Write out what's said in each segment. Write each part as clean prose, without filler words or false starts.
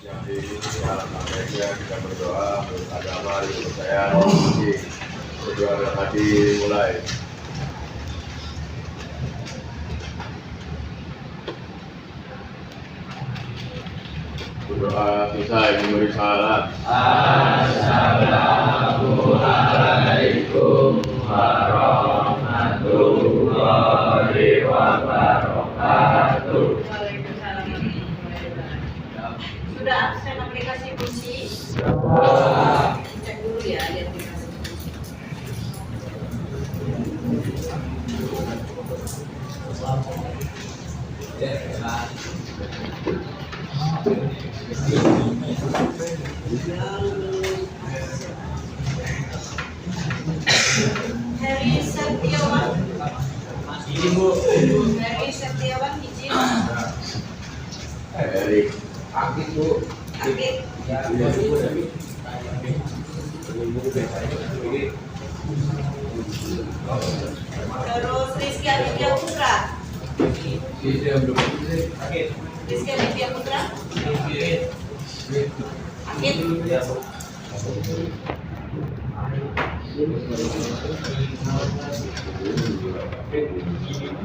yang di alam Amerika kita berdoa beragama kepercayaan berdoa dalam hati mulai. Berdoa selesai memberi salam. Assalamualaikum warahmatullahi wabarakatuh. Sudah absen aplikasi kunci? Cek dulu ya di aplikasi kunci. Heri Setiawan. Heri Setiawan izin. Heri. Aktif Bu. Aktif. Terus Rizky Aditya Putra. Rizky Aditya Putra. Aktif.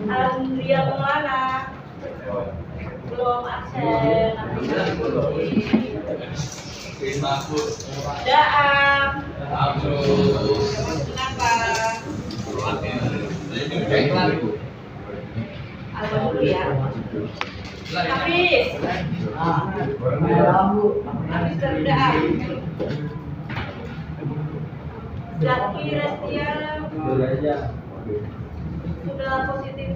Andrea Maulana. Belum absen. Daam. Kenapa? Apa dulu ya? Hafiz. Hafiz dari Daam. Zaki Restiana. Sudah positif.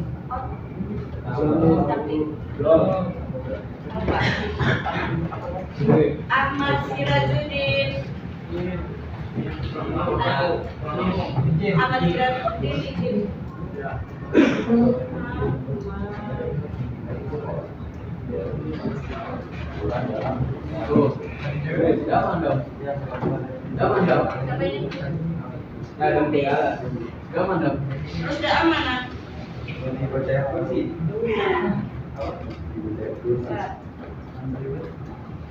Ahmad Sirajuddin. Ahmad Sirajuddin izin. Sudah amanah.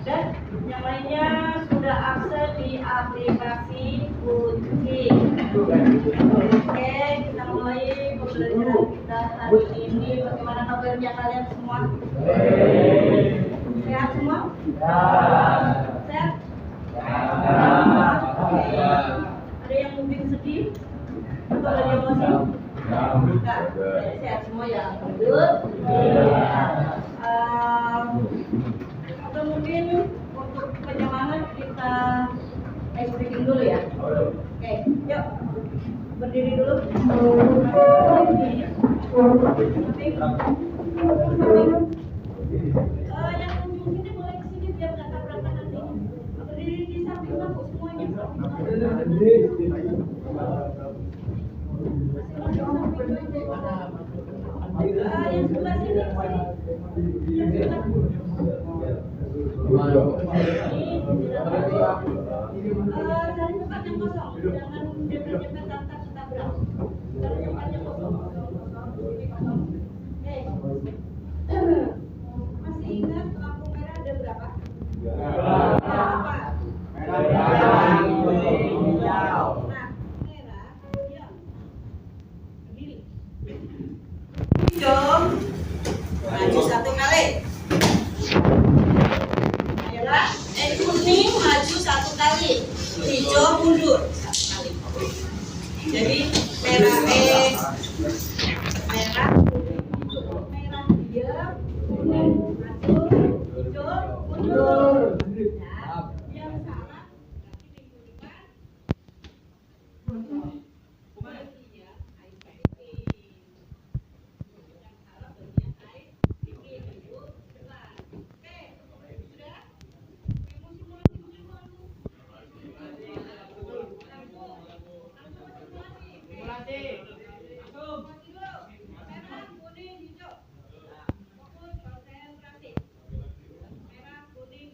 Dan yang lainnya sudah akses di aplikasi kunci. Oke, kita mulai pembelajaran kita hari ini. Bagaimana kabarnya kalian semua? Sehat semua? Sehat? Oke. Ada yang mungkin sedih? Atau ada yang emosi? Enggak. Jadi sehat semua ya. Good. Atau mungkin untuk penyemangat kita ice breaking dulu ya. Oke, yuk berdiri dulu. Yang ujung sini boleh kesini biar nggak tabrakan nanti. Berdiri di samping aku semuanya. Yang sebelah sini. Cari tempat yang kosong, jangan dempet-dempet lantas tabrak. Cari tempat yang kosong, ini kosong. Masih ingat lampu merah ada berapa? Apa? Merah, kuning, hijau. Nah, merah, diam. Berdiri. Hijau, maju satu kali. Kuning maju satu kali, hijau mundur satu kali. Jadi merah merah diam, kuning maju, hijau mundur. Ya, yang salah berarti minggu depan. Merah, kuning,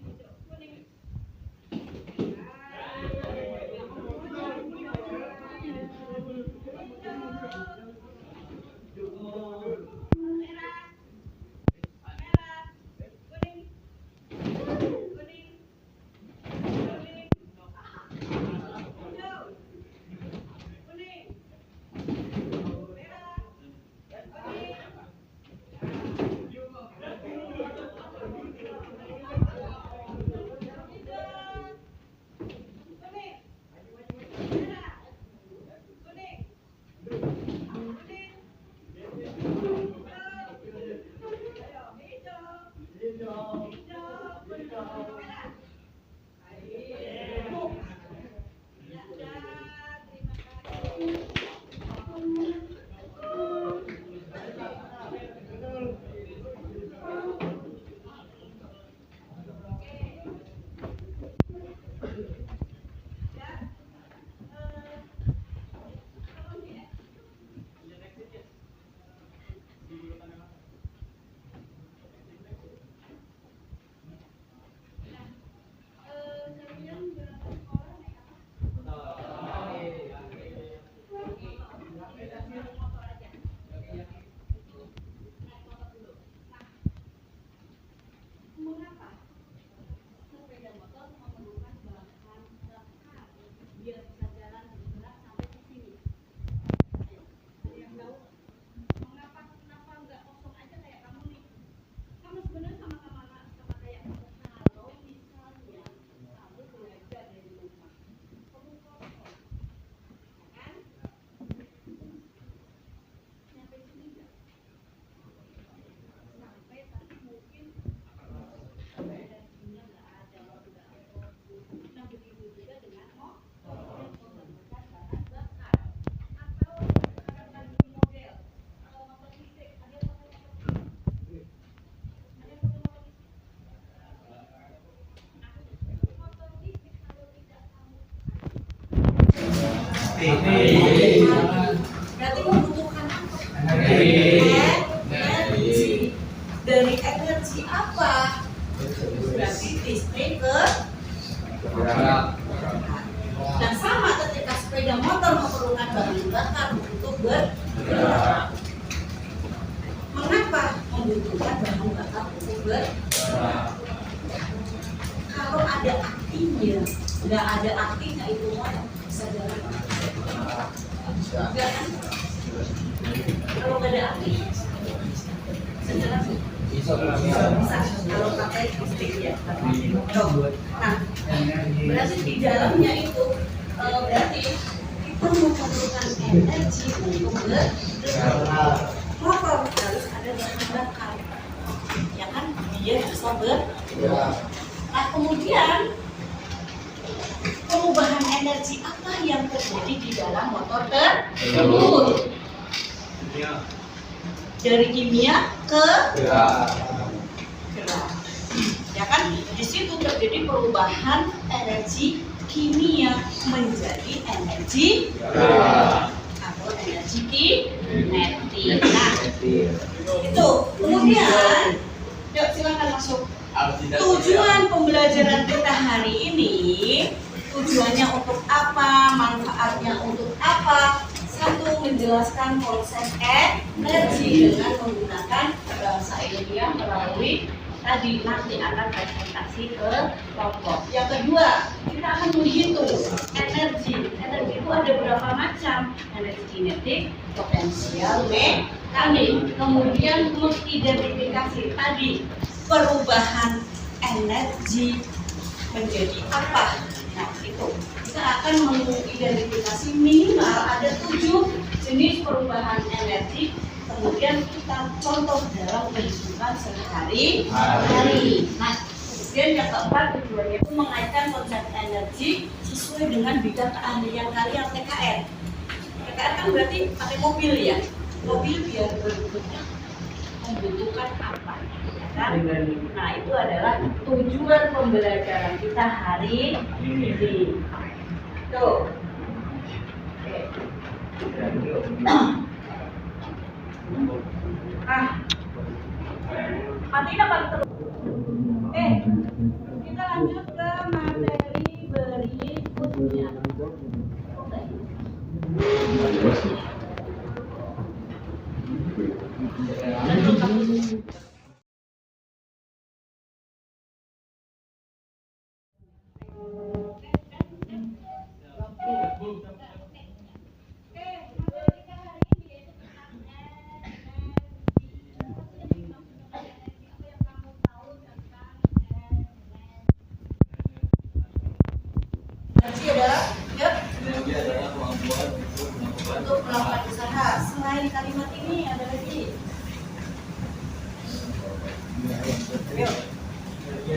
Berarti membutuhkan apa? Energi. Dari energi apa? Berarti listrik ke gerak. Dan sama ketika sepeda motor memerlukan bahan bakar untuk bergerak. Mengapa membutuhkan bahan bakar untuk bergerak? Kalau ada aktinya, nggak ada aktinya itu bisa jalan. Enggak kan? Kalau nggak ada akti, bisa jalan. Bisa. Kalau pakai listrik ya. Nah, berarti di dalamnya itu berarti kita memerlukan energi untuk bergerak. Motor harus ada bahan bakar, ya kan? Dia bisa bergerak. Nah, kemudian perubahan energi apa yang terjadi di dalam motor tersebut? Dari kimia ke gerak. Ya kan? Di situ terjadi perubahan energi kimia menjadi energi gerak atau energi kinetik. Nah, itu. Kemudian, yuk silakan masuk. Tujuan pembelajaran kita hari ini, tujuannya untuk apa, manfaatnya untuk apa? Satu, menjelaskan proses energi dengan menggunakan bahasa ilmiah melalui tadi nanti akan presentasi ke kelompok. Yang kedua, kita akan menghitung energi. Energi itu ada berapa macam? Energi kinetik, potensial, mekanik. Kemudian mengidentifikasi tadi perubahan energi menjadi apa. Nah, itu kita akan mengidentifikasi minimal ada 7 jenis perubahan energi. Kemudian kita contoh dalam kehidupan sehari-hari. Nah, kemudian yang keempat tujuannya itu mengaitkan konsep energi sesuai dengan bidang keahlian kalian TKR. TKR kan berarti pakai mobil ya. Mobil biar berikutnya membutuhkan apa? Ya kan? Nah, itu adalah tujuan pembelajaran kita hari ini. Tuh. Oke. Matiin apa terus? Kita lanjut ke materi berikutnya. Energi adalah untuk melakukan usaha. Selain kalimat ini ada lagi. Yuk.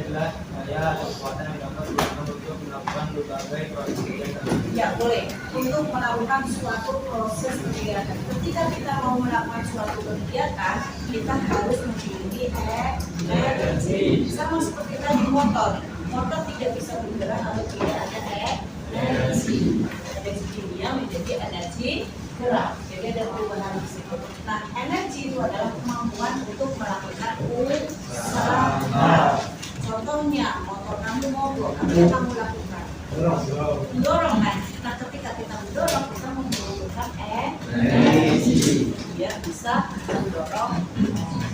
jelas daya kekuatan yang dapat digunakan untuk melakukan berbagai proses kegiatan. Ya, boleh. Untuk melakukan suatu proses kegiatan. Ketika kita mau melakukan suatu kegiatan, kita harus memiliki energi. Sama seperti tadi motor. Motor tidak bisa bergerak kalau tidak ada energi. Energi kimia menjadi energi gerak. Jadi ada perubahan di situ. Nah, energi itu adalah kemampuan untuk melakukan usaha. Contohnya, motor kamu mogok, apa yang kamu lakukan? Mendorong kan? Nah, ketika kita mendorong, kita membutuhkan energi. Biar bisa mendorong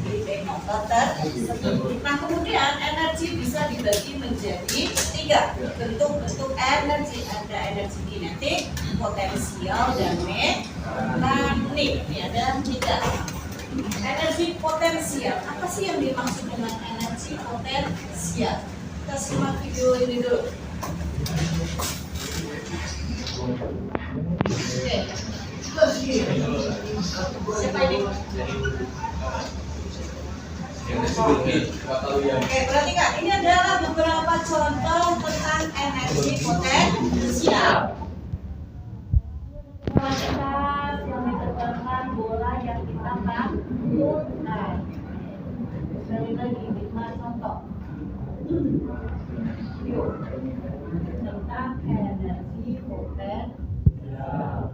baik motor tersebut. Nah, kemudian energi bisa dibagi menjadi 3 bentuk-bentuk energi. Ada energi kinetik, potensial, dan mekanik. Ini ada 3. Energi potensial. Apa sih yang dimaksud dengan energi potensial? Kita simak video ini dulu. Oke. Siapa ini? Oke, perhatikan. Ini adalah beberapa contoh tentang energi potensial. Kualitas yang diterbangkan bola yang kita takutkan. Sekali lagi, 5 contoh. Yuk, tentang energi potensial.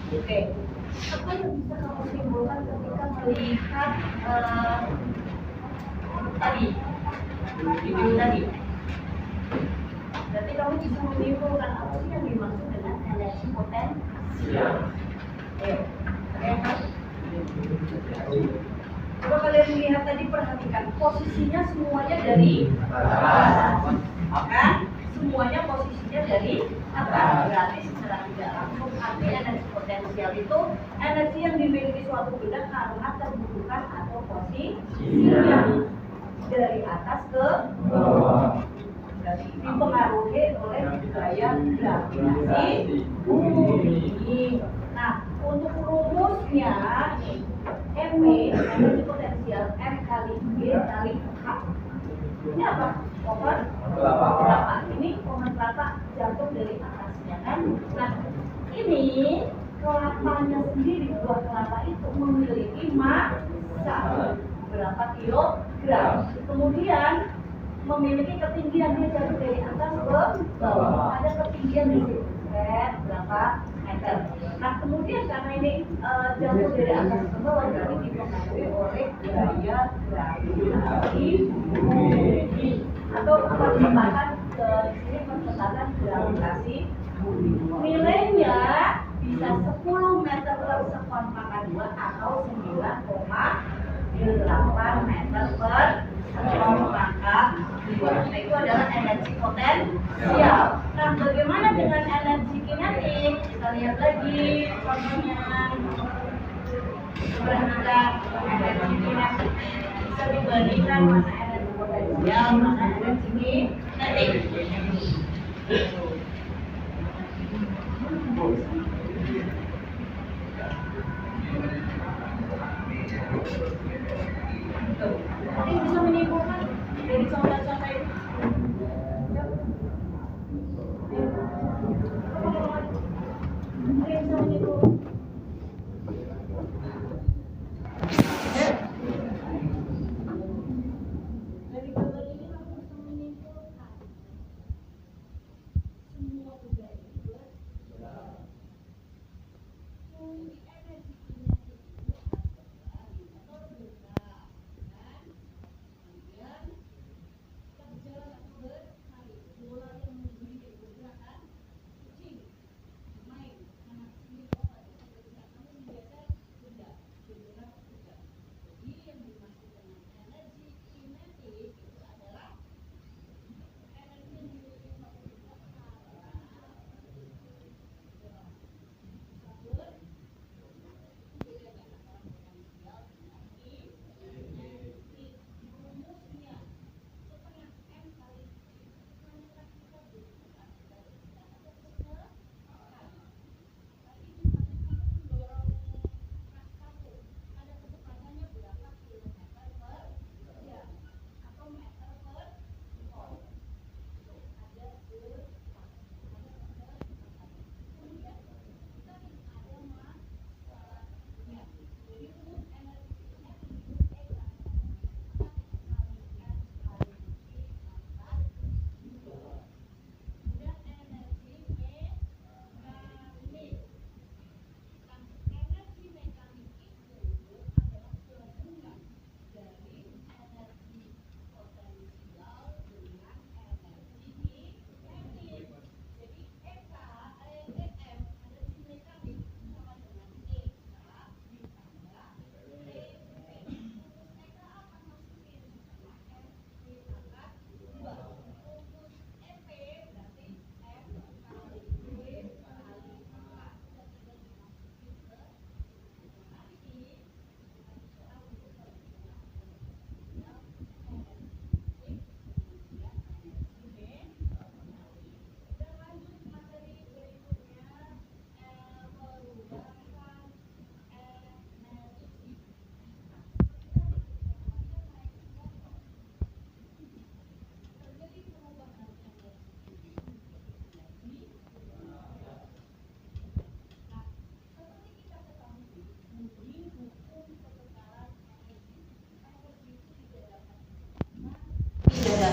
Oke, apa yang bisa kamu simpulkan ketika melihat tadi video tadi? Berarti kamu bisa menyimpulkan apa sih yang dimaksud dengan energi potensial? Ayo, ada yang tahu? Coba kalian lihat tadi, perhatikan posisinya semuanya dari atas, kan? Semuanya posisinya dari atas, berarti secara tidak langsung artinya energi potensial itu energi yang dimiliki suatu benda karena terbutuhkan atau posisi yang dari atas ke bawah. Berarti dipengaruhi oleh gaya gravitasi bumi. Nah, untuk rumusnya MV energi potensial M kali G kali H. Ini apa? Pohon kelapa. Ini pohon kelapa jatuh dari atasnya kan? Nah, ini kelapanya sendiri, buah kelapa itu memiliki massa berapa kilogram. Kemudian memiliki ketinggian, dia jatuh dari atas ke bawah. Ada ketinggian di situ berapa meter. Nah, kemudian karena ini jatuh dari atas ke bawah, jadi dipengaruhi oleh gaya gravitasi bumi atau percepatan ke sini, percepatan gravitasi bumi. Nilainya bisa 10 meter per sekon pangkat 2 atau 9,8 meter per sekon pangkat 2. Nah, itu adalah energi potensial. Nah, bagaimana dengan energi kinetik? Kita lihat lagi contohnya. Perhatikan, energi kinetik bisa dibandingkan mana energi potensial, mana energi kinetik. Nanti bisa menyimpulkan dari contoh-contoh ini. Nanti bisa menyimpulkan. Dari gambar ini kamu bisa menyimpulkan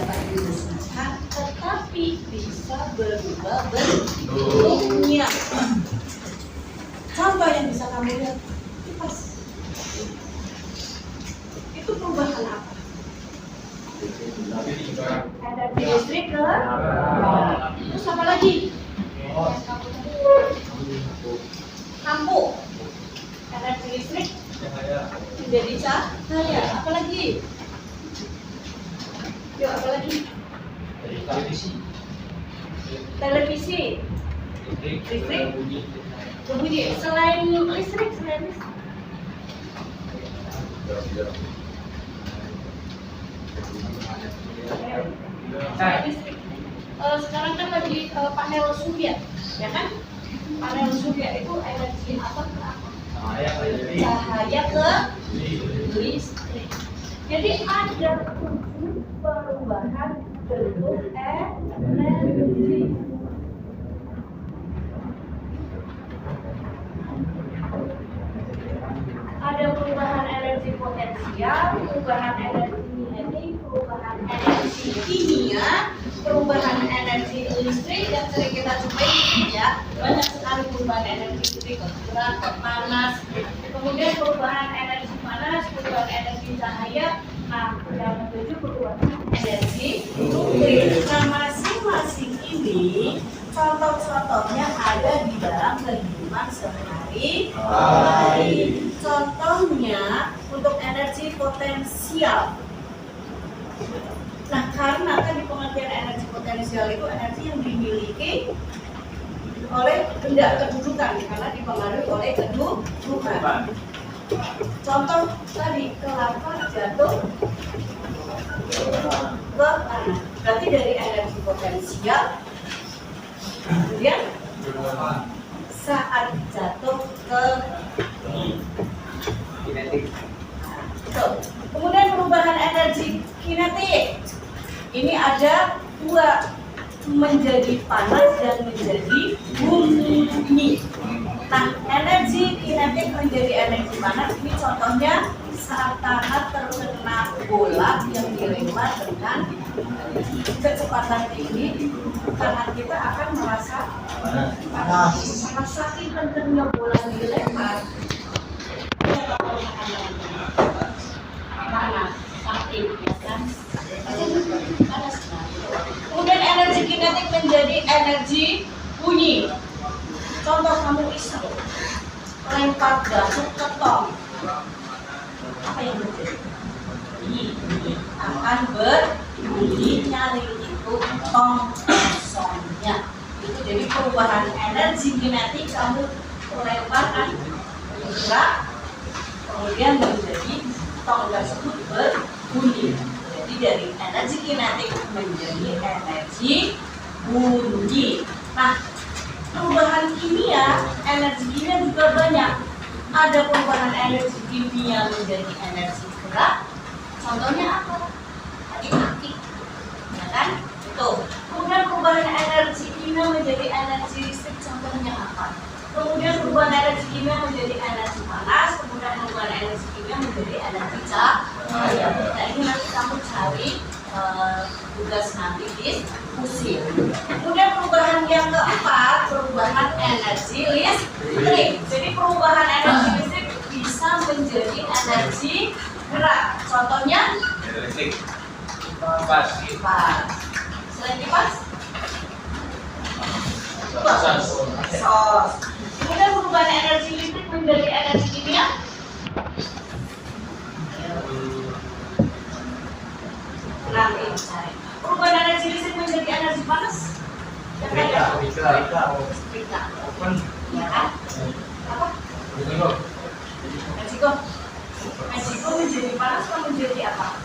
dapat dimusnahkan, tetapi bisa berubah bentuknya. Contoh yang bisa kamu lihat, kipas. Itu perubahan apa? Energi listrik ke terus apa lagi? Lampu. Energi listrik menjadi cahaya. Apa lagi? Yuk, apa lagi? Televisi. Listrik. Berbunyi. Selain listrik. Sekarang kan lagi panel surya, ya kan? Panel surya itu energi apa ke apa? Cahaya ke listrik. Jadi ada perubahan bentuk energi. Ada perubahan energi potensial, perubahan energi kinetik, perubahan energi kimia, perubahan energi listrik yang sering kita jumpai ya, banyak sekali perubahan energi listrik, gerak, panas, kemudian perubahan energi panas, perubahan energi cahaya, nah yang ketujuh perubahan energi nuklir. Nah masing-masing ini contoh-contohnya ada di dalam kehidupan sehari-hari. Contohnya untuk energi potensial. Nah, karena kan di pengertian energi potensial itu energi yang dimiliki oleh benda kedudukan, karena dipengaruhi oleh kedudukan. Contoh tadi kelapa jatuh ke tanah, berarti dari energi potensial. Kemudian saat jatuh ke kinetik. Kemudian perubahan energi kinetik. Ini ada dua, menjadi panas dan menjadi bumi. Nah, energi kinetik menjadi energi panas ini contohnya saat tangan terkena bola yang dilempar dengan kecepatan tinggi, tangan kita akan merasa panas. Saking kencangnya bola dilempar, panas, sakit, ya kan? Panas. Kemudian energi kinetik menjadi energi bunyi. Contoh kamu iseng lempar batu ke tong, apa yang terjadi? Akan berbunyi, nyaring itu tong kosongnya. Itu jadi perubahan energi kinetik, kamu melemparkan bergerak, kemudian menjadi tong tersebut berbunyi. Jadi dari energi kinetik menjadi energi bunyi. Nah, perubahan kimia, energi kimia juga banyak. Ada perubahan energi kimia menjadi energi gerak. Contohnya apa? Aki-aki, ya kan? Itu. Kemudian perubahan energi kimia menjadi energi listrik. Contohnya apa? Kemudian perubahan energi kimia menjadi energi panas. Kemudian perubahan energi kimia menjadi energi cahaya. Nah, ini nanti kamu cari tugas nanti diskusi. Kemudian perubahan yang keempat, perubahan energi listrik. Jadi perubahan energi listrik bisa menjadi energi gerak. Contohnya listrik, kipas. Selain kipas, sos. Kemudian perubahan energi listrik menjadi energi kimia. Nanti cari. Perubahan energi listrik menjadi energi panas. Listrik. Ya kan? Apa? Meksiko. Meksiko menjadi panas atau menjadi apa?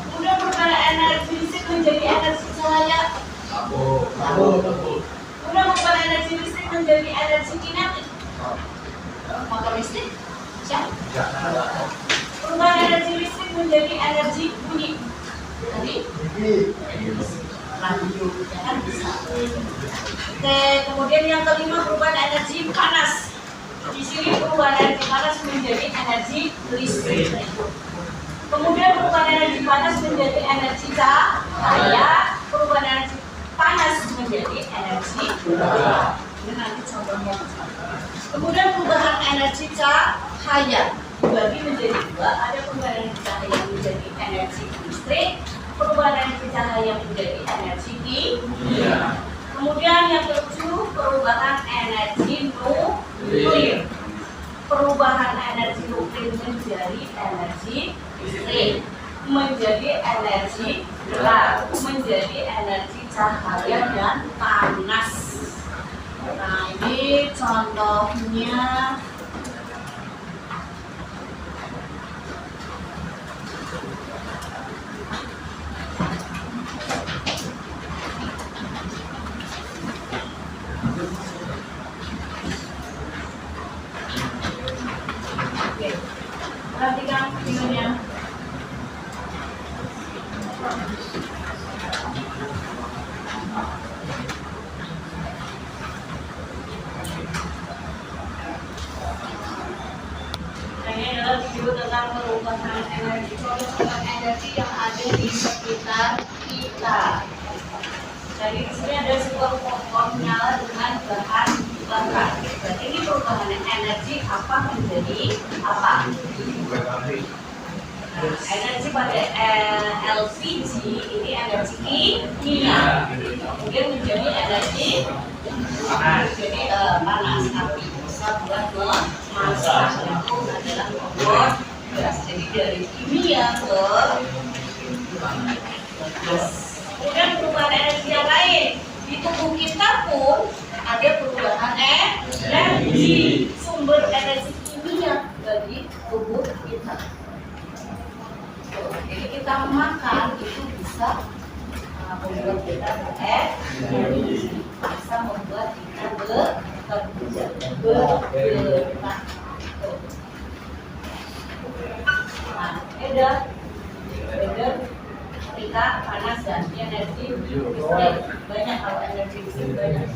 Kemudian perubahan energi listrik menjadi energi cahaya. Kemudian perubahan energi listrik menjadi energi kinetik. Motor listrik. Siap? Perubahan energi listrik menjadi energi bunyi. Tadi? Radio, ya kan bisa. Oke, kemudian yang kelima perubahan energi panas. Di sini perubahan energi panas menjadi energi listrik. Kemudian perubahan energi panas menjadi energi cahaya, perubahan energi panas menjadi energi gelap. Ini nanti contohnya. Kemudian perubahan energi cahaya dibagi menjadi dua. Ada perubahan energi cahaya menjadi energi listrik, perubahan energi cahaya menjadi energi kimia. Kemudian yang ketujuh, perubahan energi nuklir. Perubahan energi nuklir menjadi energi listrik, menjadi energi gelap, menjadi energi cahaya dan panas. Nah, ini contohnya. Oke, perhatikan videonya. Ini adalah video tentang perubahan energi, perubahan energi yang ada di sekitar kita. Jadi di sini ada sebuah kompor menyala dengan bahan bakar. Berarti ini perubahan energi apa menjadi apa? Nah, energi pada LPG ini energi kimia, kemudian menjadi energi menjadi panas, api bisa buat memasak. Itu adalah kompor gas. Jadi dari kimia ke gas. Kemudian perubahan energi yang lain di tubuh kita pun ada perubahan energi, sumber energi kimia bagi tubuh kita. Jadi kita makan itu bisa membuat kita berenergi, bisa membuat kita bergerak. Nah, beda ketika panas dan energi listrik banyak. Kalau energi listrik banyak,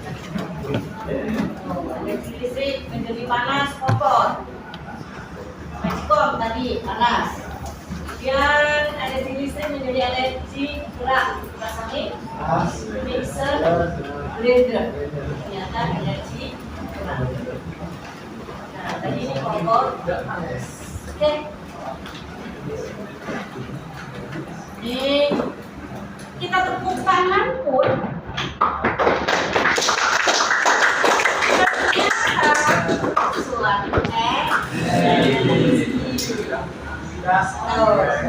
energi listrik menjadi panas kompor, meskom tadi panas. Kemudian energi listrik menjadi energi gerak, rasanya mixer, blender, ternyata energi gerak. Nah, tadi ini kompor panas. Oke. Ini kita tepuk tangan pun ternyata suatu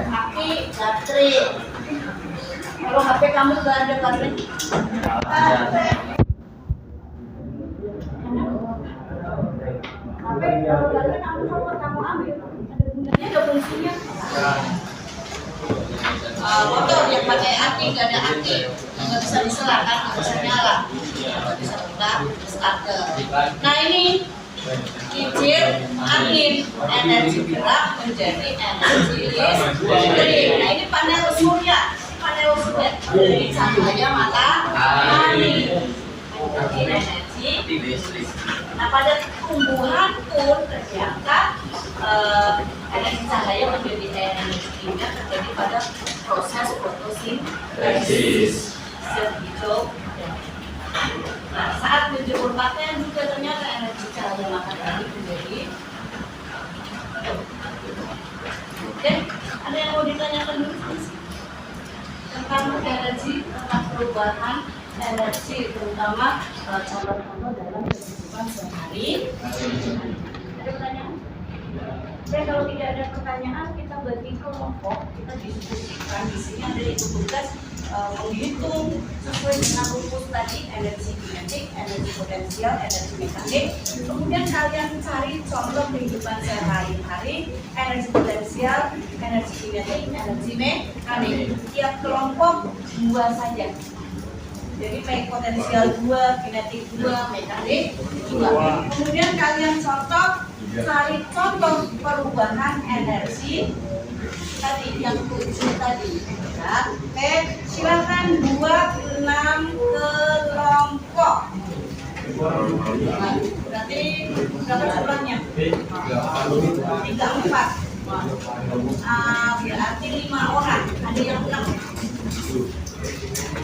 api baterai. Kalau HP kamu nggak ada baterai, HP kalau baterai kamu ambil, ada gunanya, ada fungsinya. Motor yang pakai aki nggak ada aki, nggak bisa diselah kan, nggak bisa nyala, nggak bisa buka starter. Nah ini kincir angin, energi gerak menjadi energi listrik. Nah ini panel surya, dari cahaya matahari menjadi energi listrik. Nah pada tumbuhan pun ternyata energi cahaya menjadi energi kimia terjadi pada proses fotosintesis hijau. Nah saat menjemur pakaian juga ternyata energi cahaya matahari menjadi. Oke, ada yang mau ditanyakan dulu tentang energi, tentang perubahan energi, terutama contoh-contoh dalam kehidupan sehari. Ada pertanyaan? Oke, kalau tidak ada pertanyaan, kita bagi kelompok, kita diskusikan. Di sini ada yang tugas menghitung sesuai dengan rumus tadi, energi kinetik, energi potensial, energi mekanik. Kemudian kalian cari contoh kehidupan sehari-hari, energi potensial, energi kinetik, energi mekanik. Tiap kelompok 2 saja. Jadi potensial 2, kinetik 2, mekanik 2. Kemudian kalian cari contoh perubahan energi tadi yang 7 tadi. Ya. Oke, silakan buat 6 kelompok. Nah, berarti berapa jumlahnya? 3, 4. Berarti 5 orang. Ada yang 6.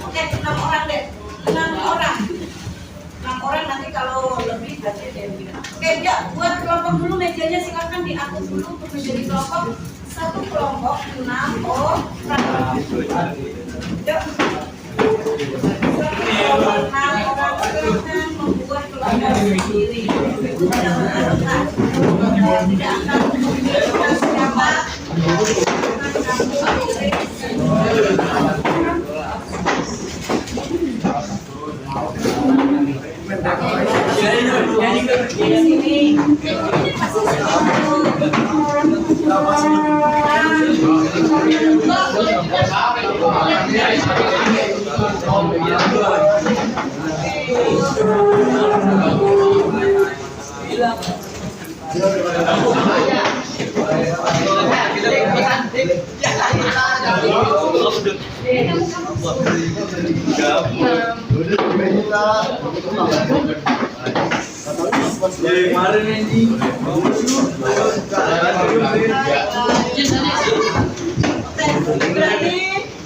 Oke, 6 orang deh. 6 orang. 6 orang nanti kalau lebih berarti Dewi. Oke, ya, buat kelompok dulu mejanya silakan diatur dulu untuk menjadi kelompok. Satu kelompok 6 orang. Yuk. Silakan membuat kelompok sendiri. Tidak akan memiliki siapa.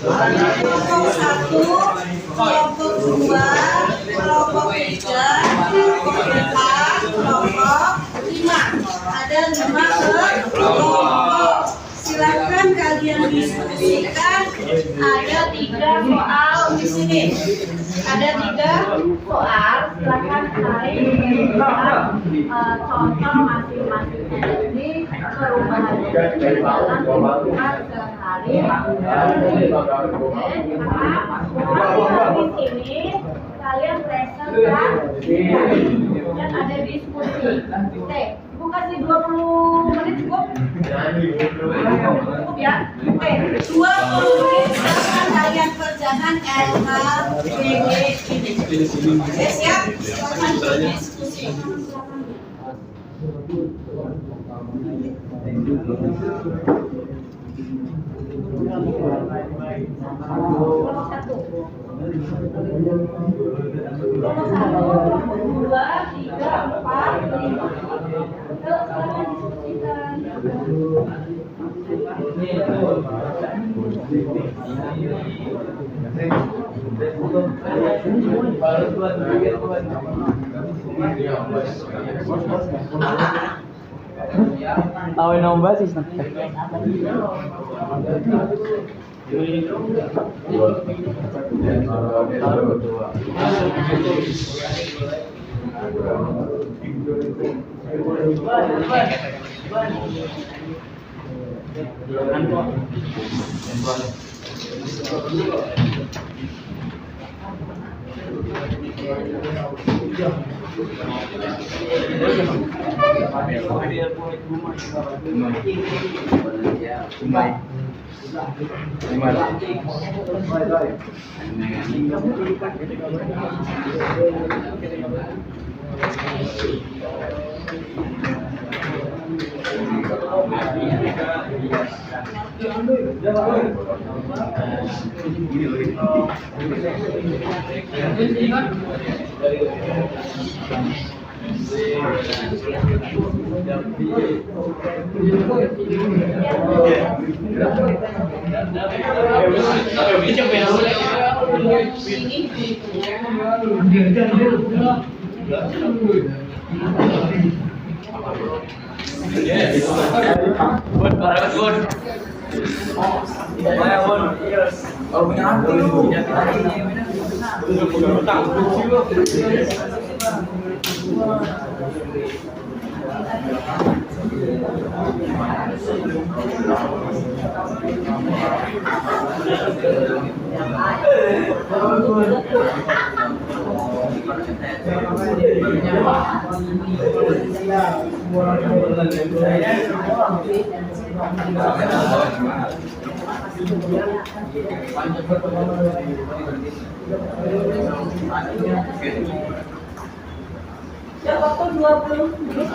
Kelompok 1, kelompok 2, kelompok 3, kelompok 4, kelompok 5. Ada 5 kelompok. Silakan kalian diskusikan. Ada 3 soal di sini. Ada 3 soal. Silakan kalian memberikan contoh masing-masingnya. Ini perubahan dalam kehidupan sehari-hari. Di sini kalian presentasi dan ada diskusi. Oke, Ibu kasih 20 menit cukup? Cukup ya? Oke, 20 menit silahkan kalian kerjakan LHBG ini. Oke, siap? Silahkan diskusi. Kelompok 1, kelompok 2, 3, 4, 5. Yuk, silahkan diskusikan. Tahu nomor sih Ya, waktu 20 menit.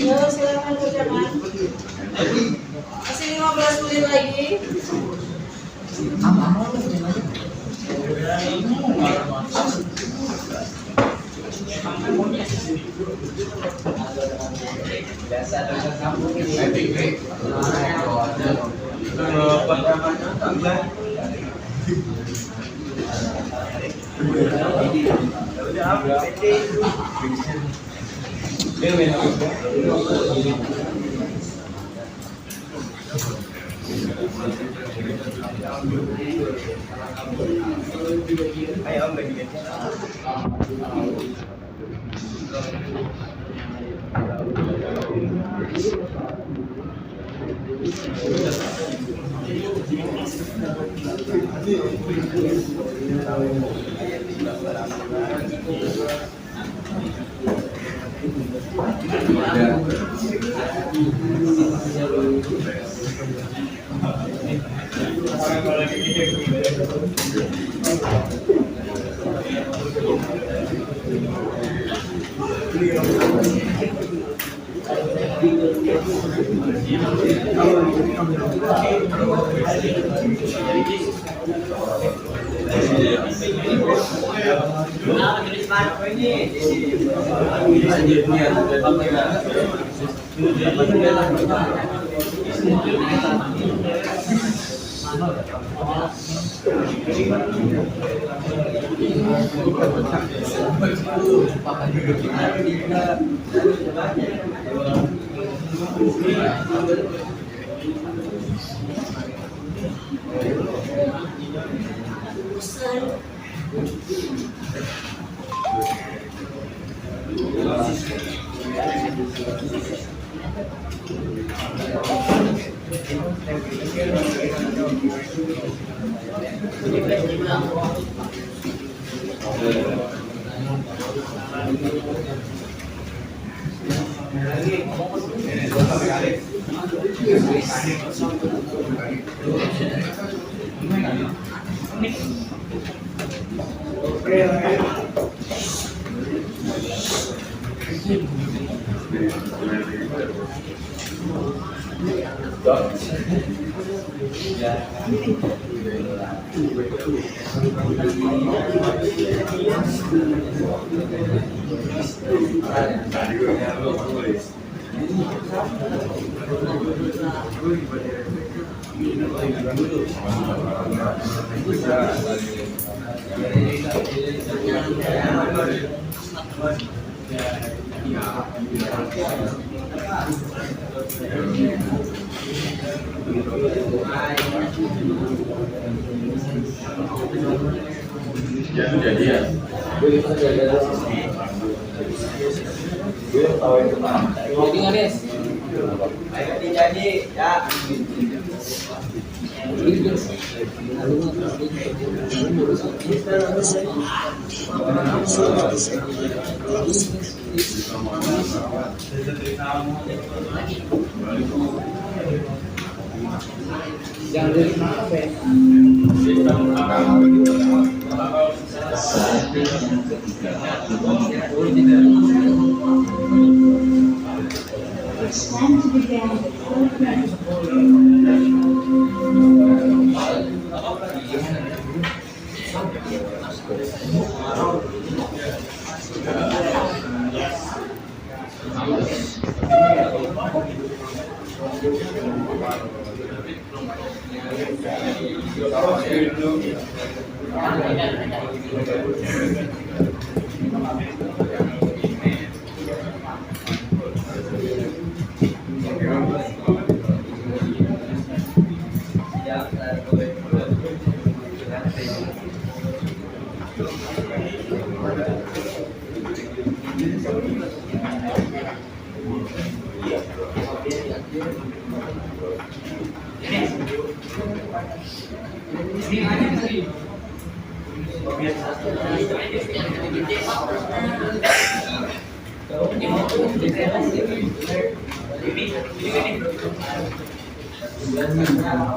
Yo, silakan kerjakan. Masih 15 menit lagi.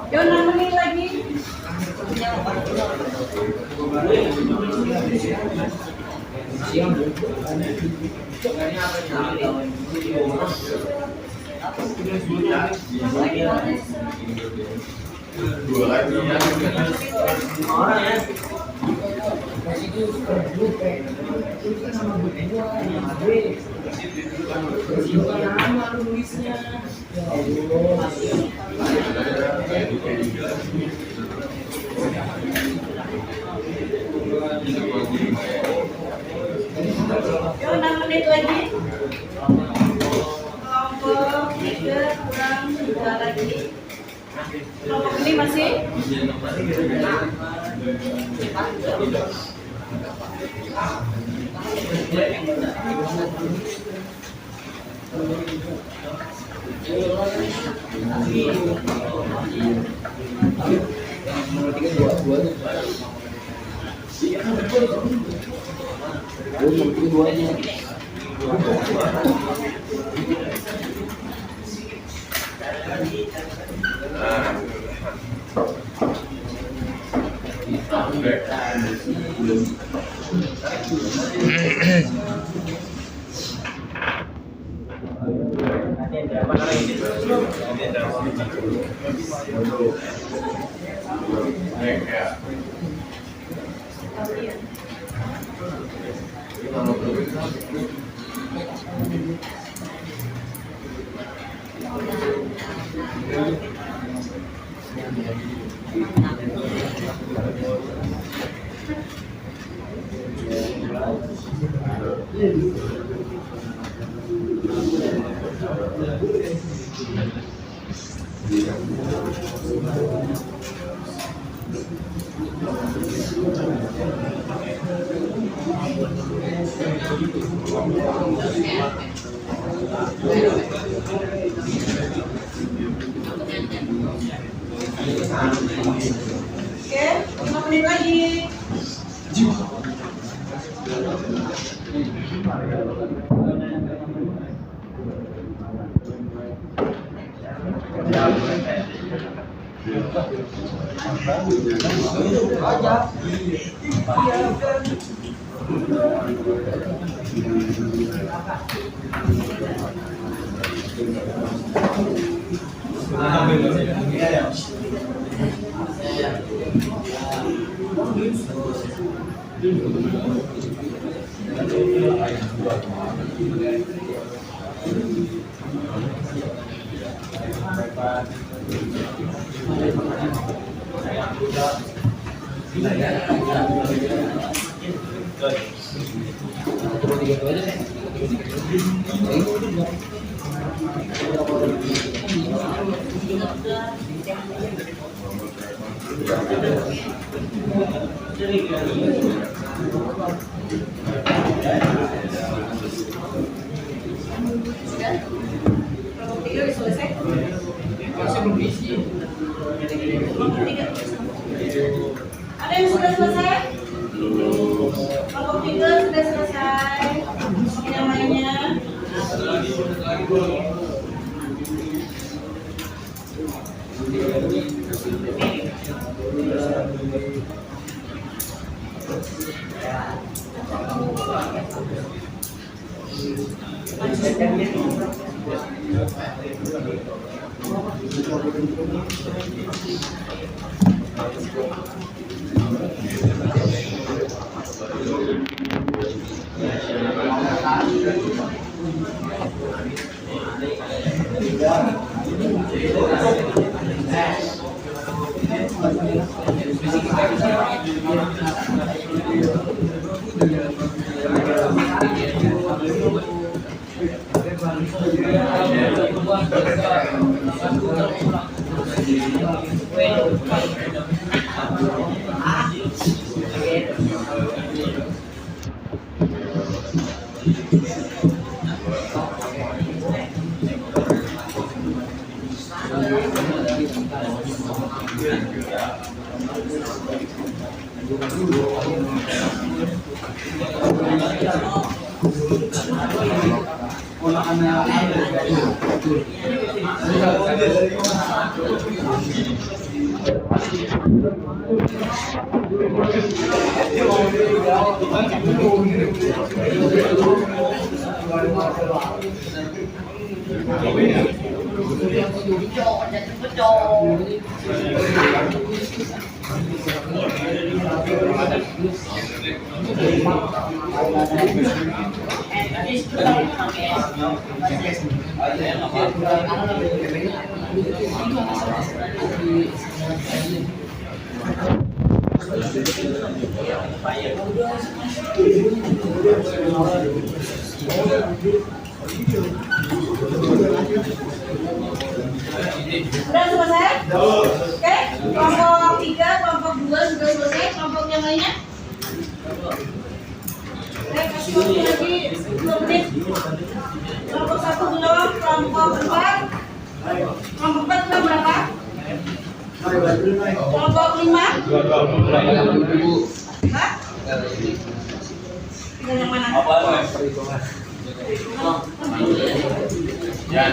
Yo, 6 menit lagi. Dua lagi ya. Yo, 6 menit lagi. Kelompok 3 kurang 2 lagi. Kelompok ini masih? Oke, 5 menit lagi. Kelompok 3 udah selesai? Masih belum isi. Kelompok 3 ada yang sudah selesai? Kelompok 3 sudah selesai. Yang lainnya? Sudah selesai? Oke, kelompok 3, kelompok 2 sudah selesai. Kelompok yang lainnya? Saya kasih waktu lagi 10 menit. Kelompok 1 belum, kelompok 4. Kelompok 4 sudah berapa? Kelompok 5? Hah? Tinggal yang mana? Jan.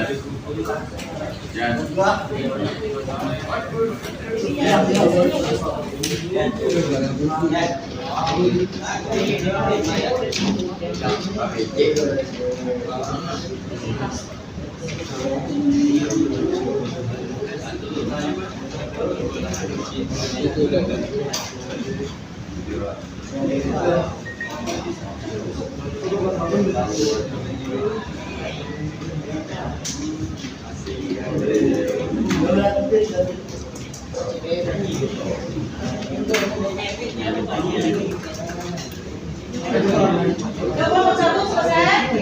Kelompok 1 selesai?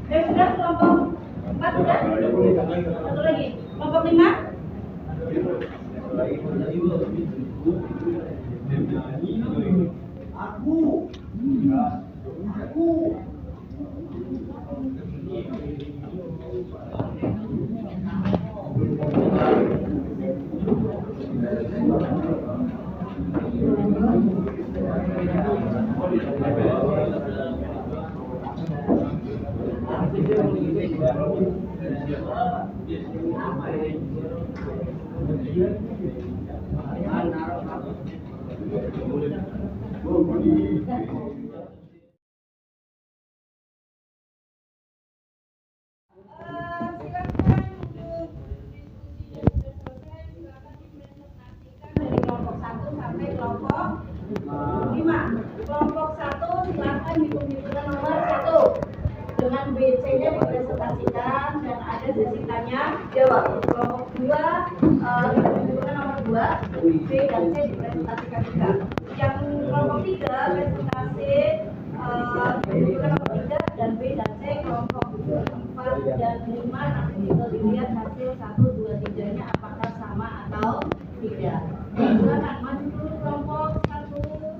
Sudah kelompok 4 sudah? Satu lagi. Kelompok 5? Kelompok 1 silakan hitung-hitungan nomor 1 dengan BC-nya dipresentasikan dan ada sesi tanya jawab. Kelompok 2 hitung-hitungan nomor 2, B dan C dipresentasikan juga. Yang kelompok 3 presentasi hitung-hitungan nomor 3 dan B dan C. Kelompok 4 dan 5 nanti kita lihat hasil 1, 2, 3-nya apakah sama atau tidak. Silakan maju dulu kelompok 1.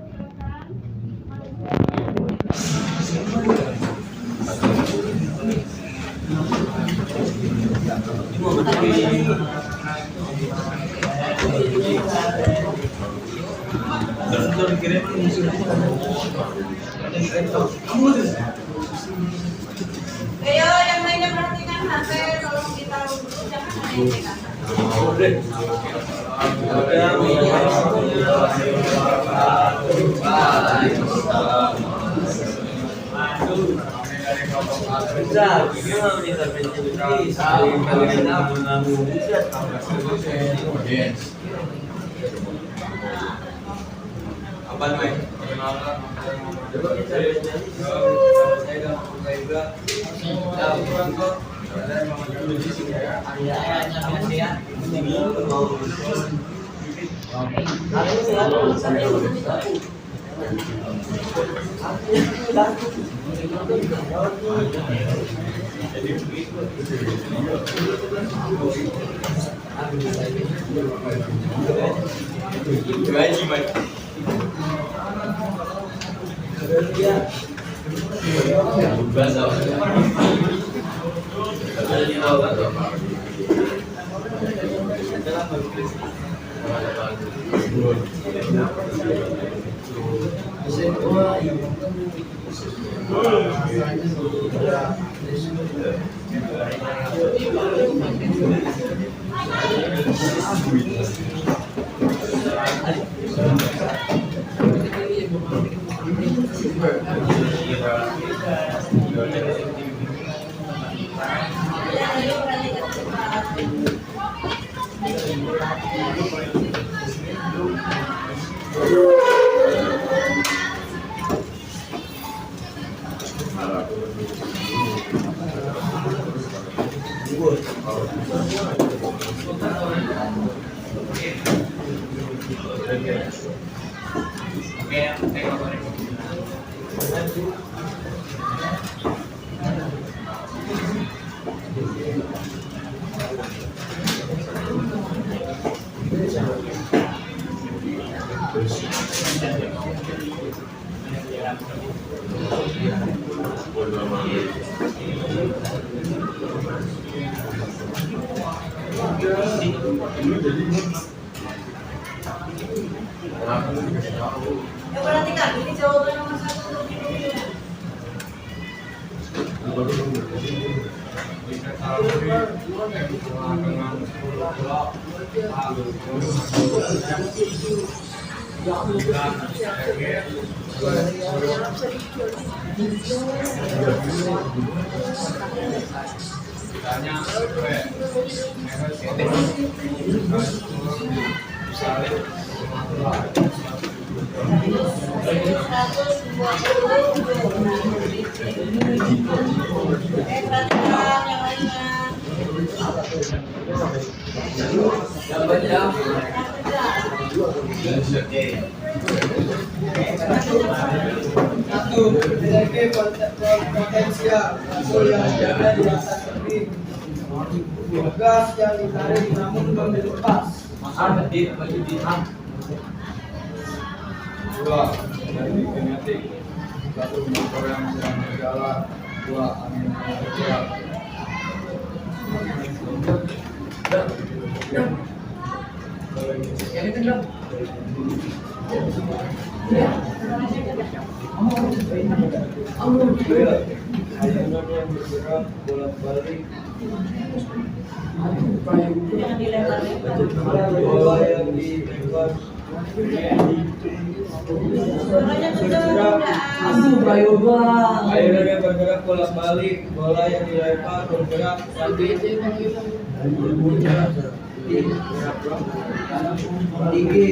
Ayo yang lainnya perhatikan HP, tolong ditaruh dulu, jangan main pegang. Apa namanya? Gaji man. Ya perhatikan, ini jawaban nomor 1 untuk Potensial yang ada di atas tebing, gas yang ditarik namun belum dilepas. Dua, dari kinetik. Satu, motor yang sedang berjalan. Dua, angin yang bergerak. Ayunan yang bergerak bolak-balik. yang dilempar-lempar. Bola yang dilempar. Suaranya kedengaran. Ayunan yang bergerak bolak-balik. Bola yang dilempar bergerak tinggi.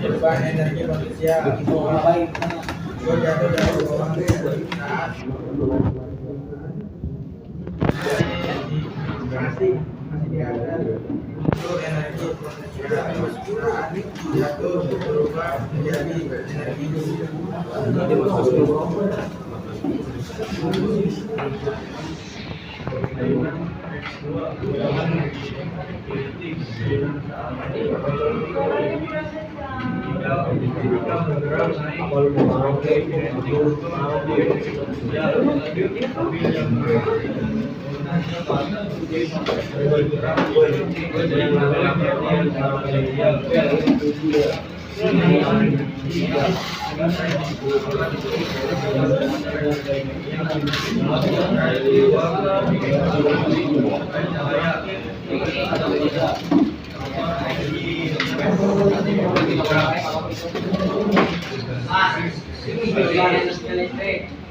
Depan energi manusia. Jatuh dari bawah. Masih di atas. Itu energi manusia. Jatuh berubah menjadi energi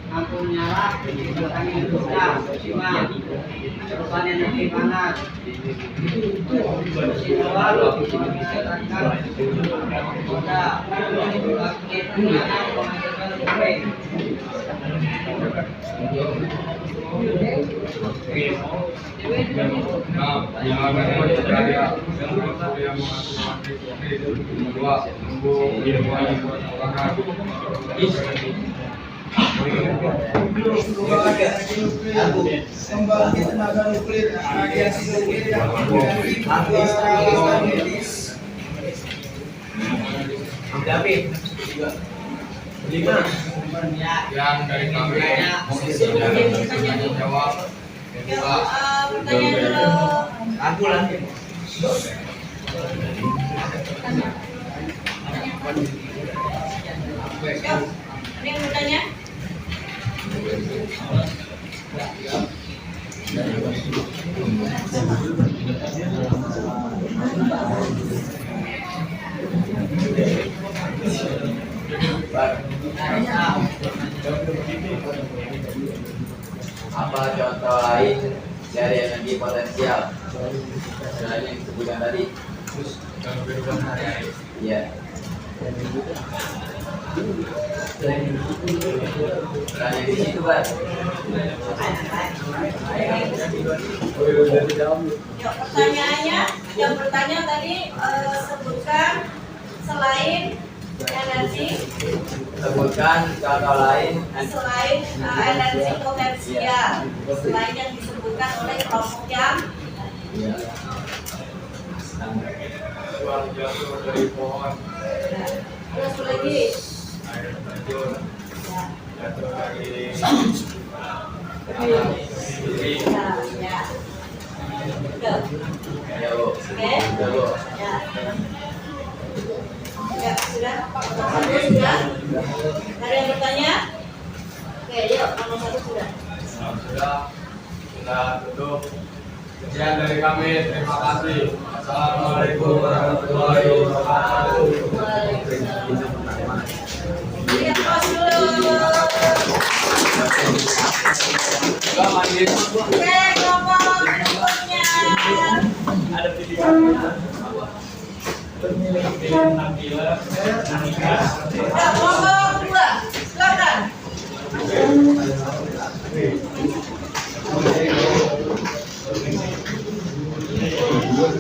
Ampun nyala, bertanggung jawab, simak. Terusannya nanti panas. Pembangkit tenaga nuklir radiasi nuklir yang dari Batubara medis. Yang dari kami jawab. Pertanyaan dulu. Aku lagi. Yuk, ada yang bertanya? Apa contoh lain dari energi potensial selain yang disebutkan tadi? Ya. Selain di situ, Pak. Yuk, pertanyaannya, yang bertanya tadi sebutkan selain energi, Sebutkan contoh lain. selain energi potensial, selain yang disebutkan oleh kelompok yang Ya. Uang jatuh dari pohon, terus lagi. air terjun, Ya, jatuh dari ya. Udah. Ya, Bu. Oke. Ya, Bu. Ya. Ya, sudah. Satu sudah. Ada yang bertanya? Oke, yuk, nomor satu sudah. sudah tutup. Sekian dari kami, terima kasih. Assalamualaikum warahmatullahi wabarakatuh. Lihat pos dulu. Oke, kelompok berikutnya. Ya, kelompok kedua. Silakan.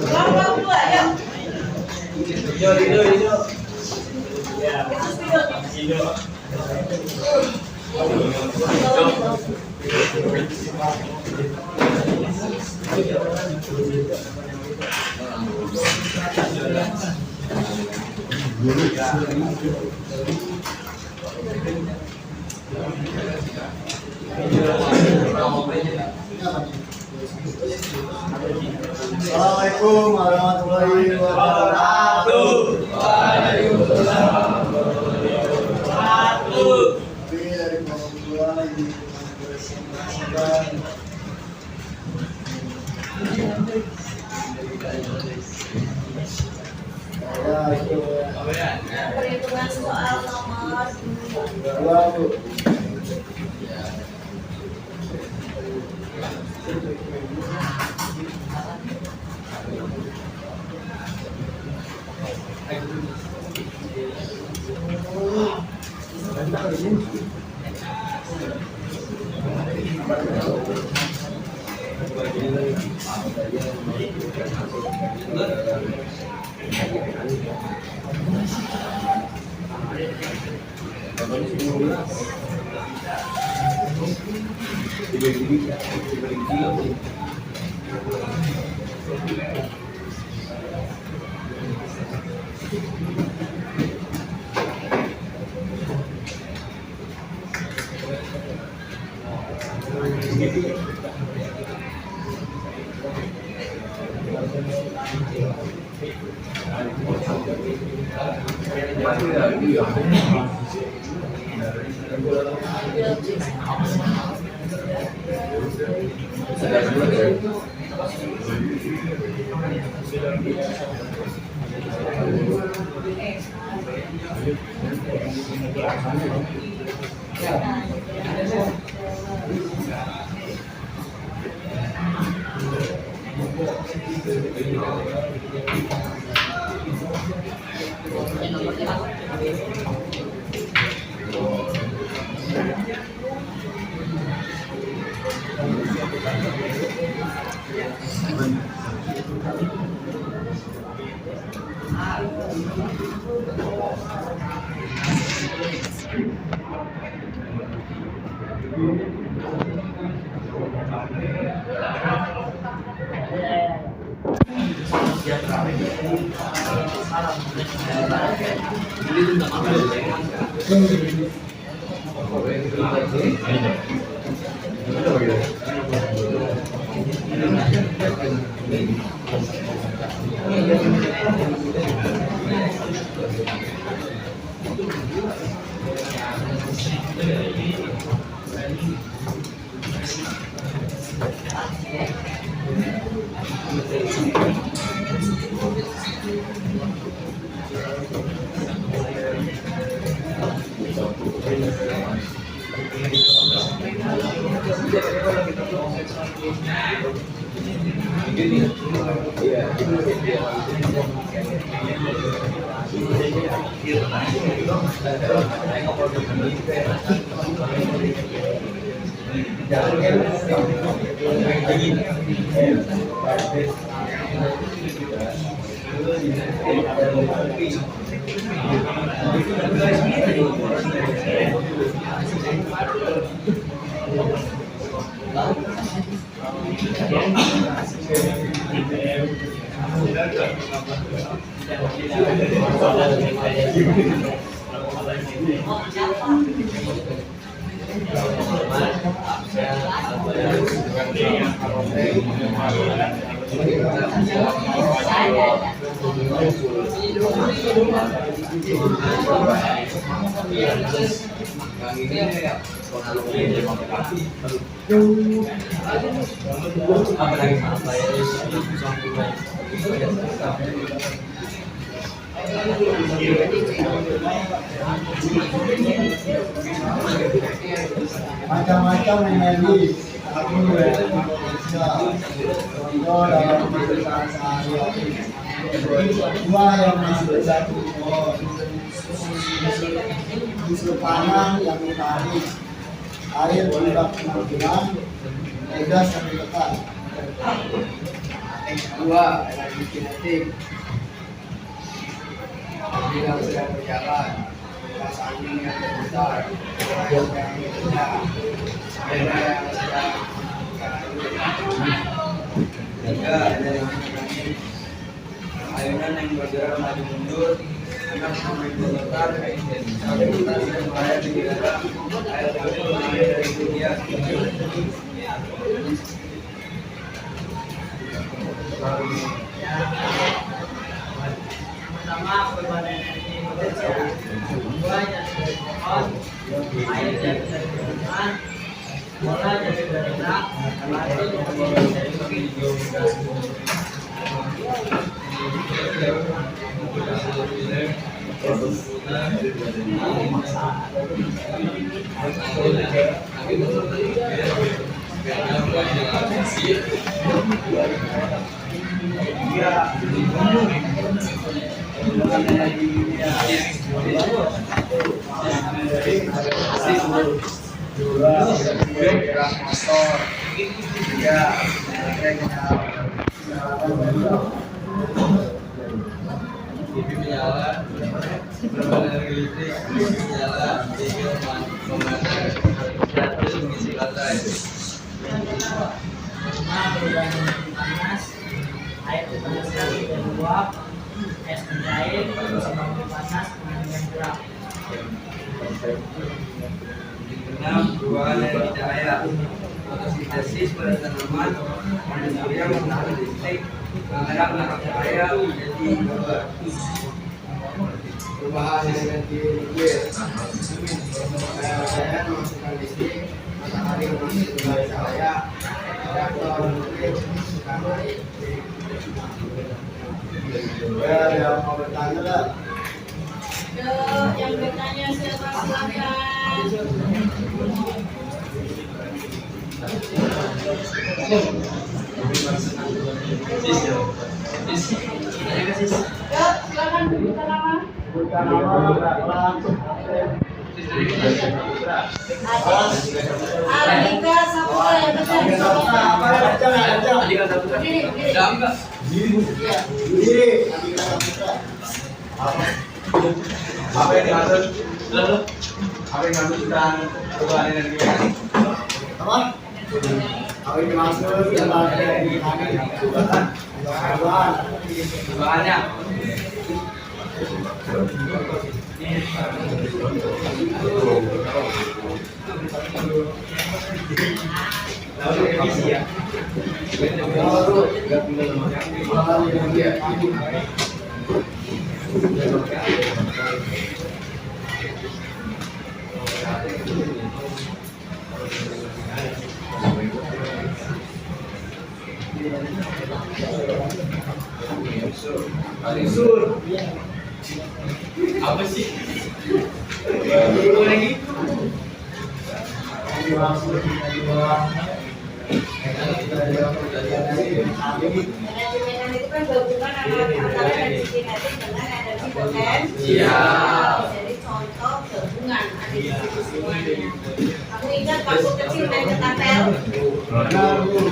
Kelompok kedua, yuk. Yesus video. Assalamualaikum warahmatullahi wabarakatuh. Kami dari kelompok kedua ini mempresentasikan Perhitungan soal nomor 2, Bu. Macam-macam energi aku Indonesia contoh dalam kehidupan sehari-hari. Buah yang masuk satu pohon, busur panah yang ditarik, air budak penampilan, tegas yang ditekan. Dua, energi kinetik. Bila sedang berjalan, kipas angin yang berputar, yang rendah, sepeda yang sedang tiga, energi ayunan yang bergerak maju mundur, enam sampai berputar, satu putasi dan melayar di udara, air terjun mengalir dari dunia. Pertama, perubahan energi potensial. Dua, jadi pohon, air jadi dari permukaan, bola jadi bergerak, batu jadi hijau. TV menyala, energi listrik menyala, tinggal mengisi baterai. perubahan energi panas, air dipanaskan dan uap, es mencair, sama panas dengan gerak. 6. Perubahan energi cahaya. Fotosintesis pada tanaman, panas surya menggunakan listrik, menggerak menangkap cahaya menjadi gambar. Perubahan energi nuklir. Cahaya memasukkan listrik, matahari memasukkan cahaya, reaktor nuklir memasukkan listrik. Ada yang mau bertanya lah? Yang bertanya siapa silakan. Yuk, silakan buka nama. Andika Saputra yang Apa yang dimaksud? Apa yang dimaksud tentang perubahan energi mekanik? Apa yang dimaksud tentang energi mekanik? Perubahannya. Lalu revisi ya. Unsur. Apa sih? Lagi. Manajemen itu kan gabungan antara energi kinetik dengan energi potensial. Jadi contoh gabungan ada di situ semuanya. Aku ingat waktu kecil main ketapel.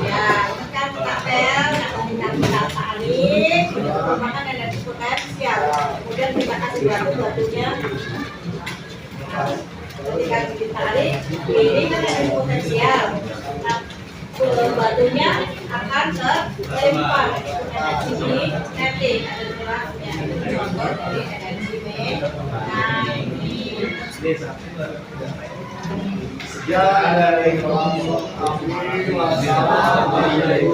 Ya, itu kan ketapel, nah kita tarik, merupakan energi potensial. Kemudian kita kasih batu-batunya. Ketika ditarik, ini kan energi potensial. Nah, batunya akan terlempar energi kinetik, ada geraknya. Itu contoh dari energi mekanik. Sejak dari kelompok kami masalah energi potensial.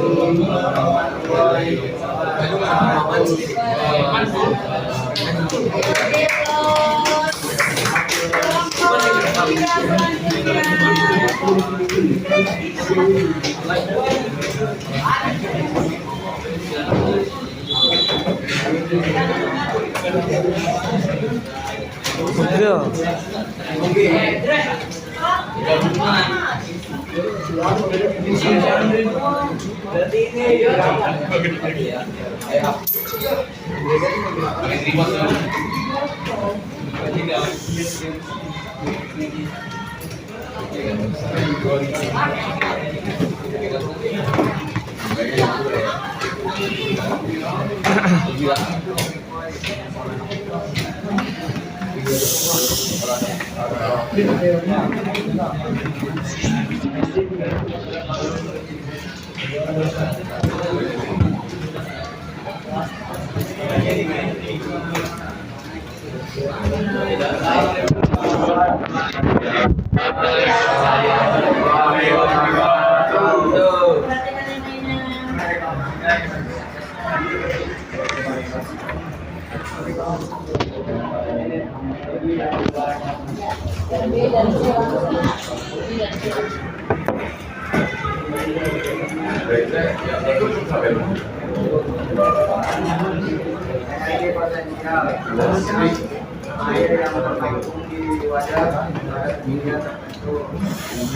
Air yang tertampung di wadah pada minyak tertentu.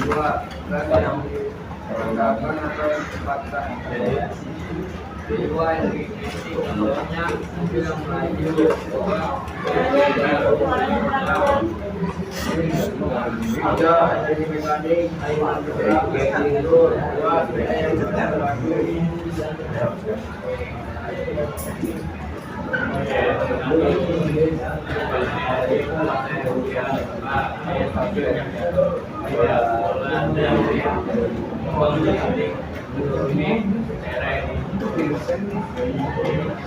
Dua, gas yang direndahkan atau dicepatkan. Dua, energi fisik, contohnya mobil yang melaju. Tiga, energi mekanik, air yang bergerak, tidur. Dua, air yang berlaku. ini derek.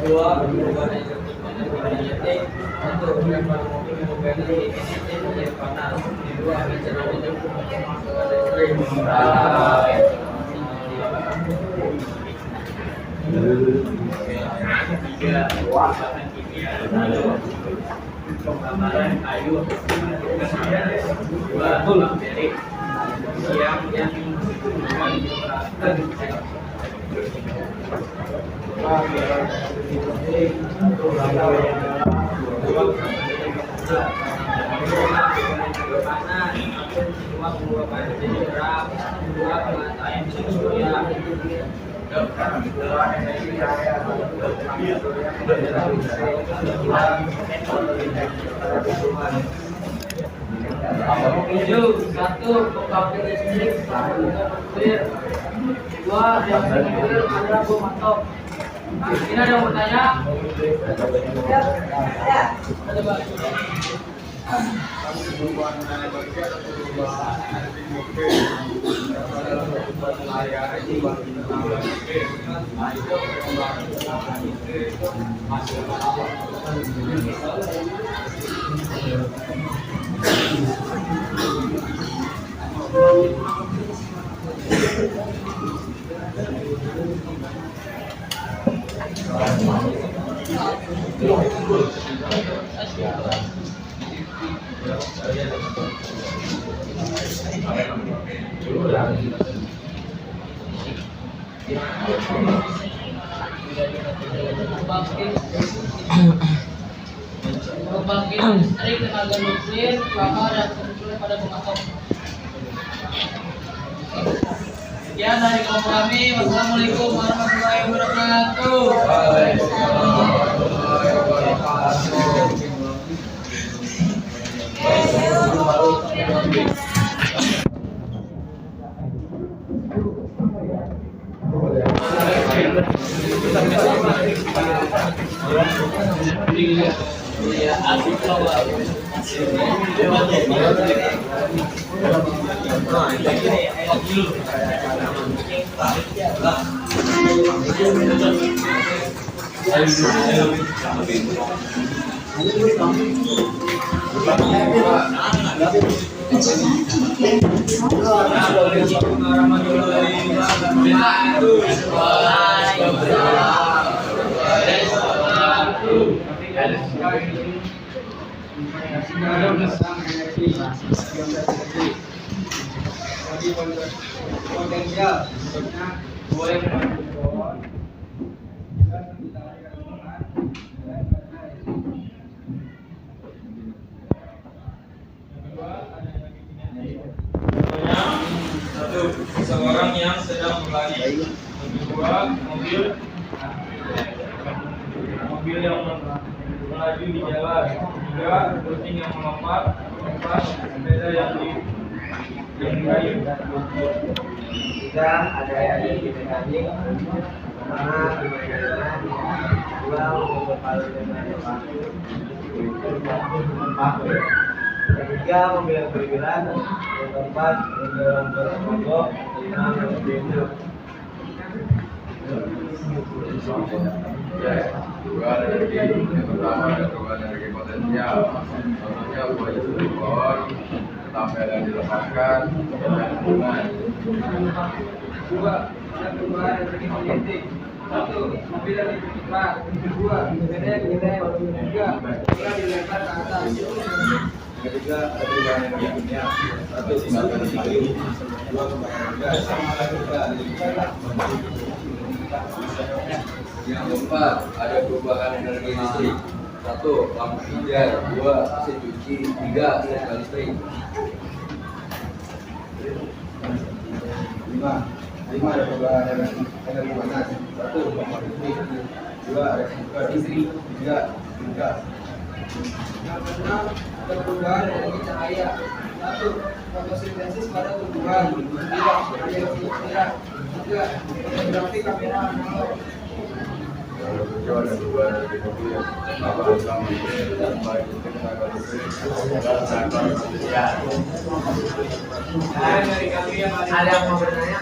Dua, perubahan energetik. Satu, lempar mobil mobil ini panas. Dua, bicara Tiga, bahan kimia. Penggambaran kayu. Dua, bakteri. Yang satu pembangkit listrik, dua yang ada bom atom. Ini ada yang bertanya? Ada Pak. Pembangkit listrik tenaga nuklir, plasma dan kebetulan pada bom atom. Sekian dari kelompok kami. Wassalamualaikum warahmatullahi wabarakatuh. Potensial boleh satu, seseorang yang sedang berlari. Kedua, mobil yang melaju di jalan. Tiga, kucing yang melompat. Empat, sepeda yang dirayu. Tiga, ada yang dikasih pertama bermain dua berpalu dengan ketiga mobil yang bergerak, yang keempat mendorong bermogok, lima mobil Dua energi, yang pertama ada perubahan energi potensial. Contohnya buah impor, tabel yang dilepaskan, dan hubungan. dua, ada perubahan energi magnetik. Satu, mobil yang bergerak. Dua, sepeda yang direm. Tiga, bola dilempar ke atas. Ketiga, ada perubahan energi kimia. Satu, pembakaran kayu. Dua, pembakaran gas. Tiga, yang keempat, ada perubahan energi listrik. Satu, lampu hijau. Dua, mesin cuci. Tiga, tenaga listrik. Lima ada perubahan energi panas. Satu, kompor listrik. Dua, ada sumber listrik. Tiga, gas. Yang keenam, ada perubahan energi cahaya. Satu, fotosintesis pada tumbuhan. Dua, radiasi istirahat. Tiga, fotografi kamera analog. Ada perubahan energi mobil. Tambahan lampu dan baik untuk tenaga listrik. Dan tenaga listrik. Dari kami yang ada yang mau bertanya?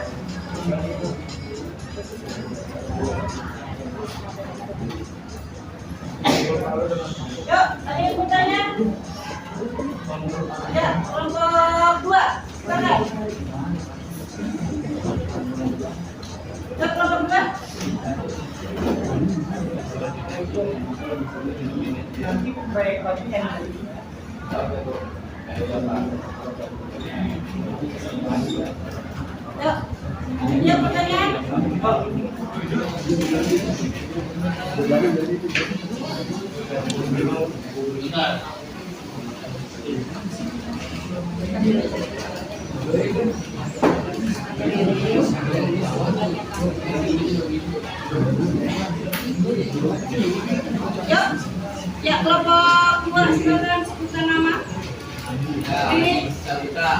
Yuk, ada yang bertanya? Ya, kelompok 2. Silakan. Yuk, kelompok 2. Yuk, ada yang pertanyaan? Yuk, ya kelompok 2 silakan sebutkan nama. Ini Kita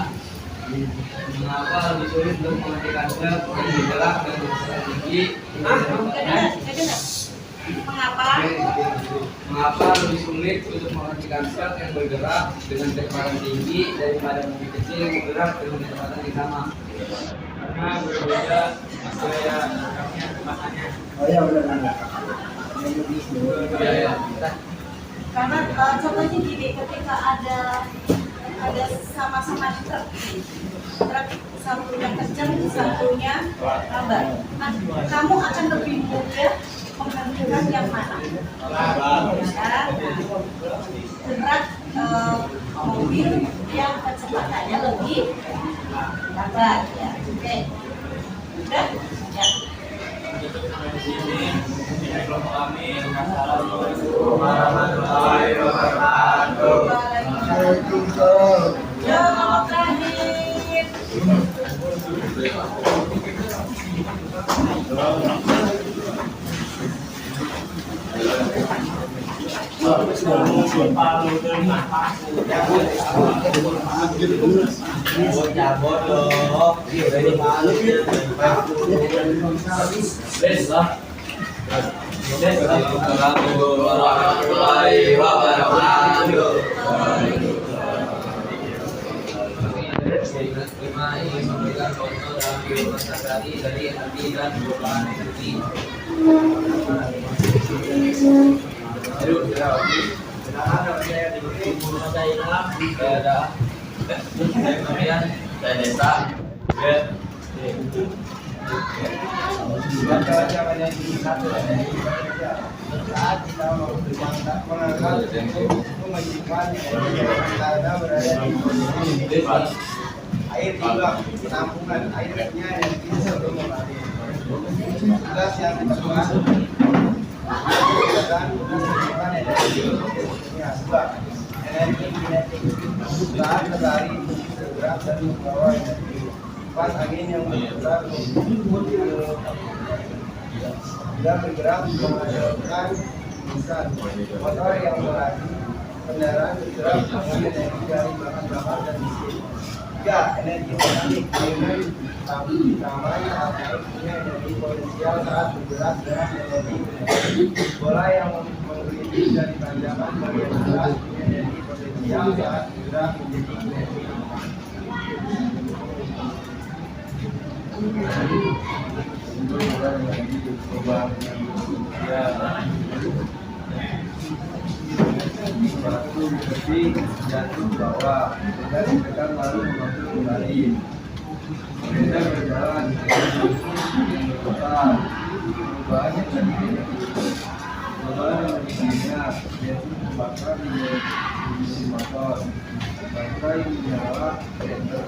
mengapa lebih sulit untuk menghentikan zat yang bergerak dan bersifat tinggi? Mengapa lebih sulit untuk menghentikan zat yang bergerak dengan kecepatan tinggi daripada mobil kecil yang bergerak dengan kecepatan yang sama? Karena berbeda gaya geraknya, kecepatannya. karena contohnya gini, ketika ada sama-sama truk satunya kencang, satunya lambat. Nah, kamu akan lebih mudah menentukan yang mana. Berat mobil yang kecepatannya lebih lambat. Ya, oke. Udah? Ya. Kelompok kami, Ya, nomor terakhir. Assalamualaikum warahmatullahi wabarakatuh. Lima ingin memberikan contoh dalam kehidupan sehari-hari dari arti dan perubahan energi. Kemudian saya desa. Air juga penampungan airnya yang bisa sebelum mengalir. Tugas yang kedua dan energi kinetik saat matahari bergerak dan membawa energi. Pas angin yang bergerak menghasilkan hembusan. Motor yang melaju, kendaraan bergerak dengan energi dari bahan bakar dan mesin. 3. Energi mekanik utamanya air punya energi potensial saat bergerak dengan energi kinetik. Bola yang menggelinding dari tanjakan bagian atas punya energi potensial saat bergerak menjadi kinetik. Jatuh bawah dan tekan lalu membantu kembali. Kita berjalan total perubahan yang terjadi. Perubahan yang terjadinya yaitu membakar di mesin motor, baterai menyala, senter.